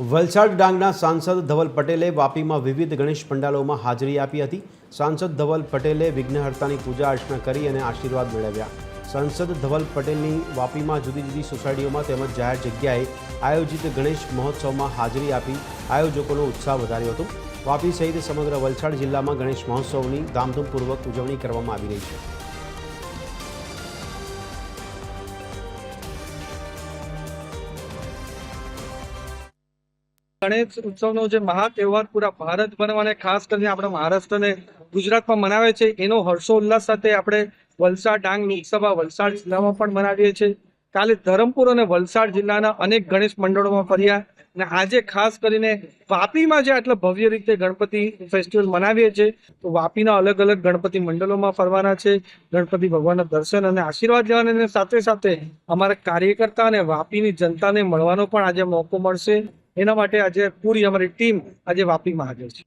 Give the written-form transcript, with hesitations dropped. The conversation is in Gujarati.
વલસાડ ડાંગના સાંસદ ધવલ પટેલે વાપીમાં વિવિધ ગણેશ પંડાલોમાં હાજરી આપી હતી। સાંસદ ધવલ પટેલે વિઘ્નહર્તાની પૂજા અર્ચના કરી અને આશીર્વાદ મેળવ્યા। સાંસદ ધવલ પટેલની વાપીમાં જુદી જુદી સોસાયટીઓમાં તેમજ જાહેર જગ્યાએ આયોજિત ગણેશ મહોત્સવમાં હાજરી આપી આયોજકોનો ઉત્સાહ વધાર્યો હતો। વાપી સહિત સમગ્ર વલસાડ જિલ્લામાં ગણેશ મહોત્સવની ધામધૂમપૂર્વક ઉજવણી કરવામાં આવી રહી છે। गणेश उत्सवનો જે મહા તહેવાર પૂરા ભારતભરમાં અને ખાસ કરીને આપણા મહારાષ્ટ્ર અને ગુજરાતમાં મનાવે છે એનો હર્ષોલ્લાસ સાથે આપણે વલસાડ ડાંગ લોકસભા વલસાડ જિલ્લામાં પણ મનાવીએ છીએ। કાલે ધરમપુર અને વલસાડ જિલ્લાના અનેક ગણેશ મંડળોમાં ફર્યા અને આજે ખાસ કરીને વાપીમાં જે આટલા ભવ્ય રીતે ગણપતિ ફેસ્ટિવલ મનાવીએ છીએ તો વાપીના અલગ અલગ ગણપતિ મંડળોમાં ફરવાના છે। ગણપતિ ભગવાનના દર્શન અને આશીર્વાદ લેવાના સાથે સાથે અમારા કાર્યકર્તા અને વાપીની જનતાને મળવાનો પણ આજે મોકો મળશે। એના માટે આજે પૂરી અમારી ટીમ આજે વાપીમાં હાજર છે।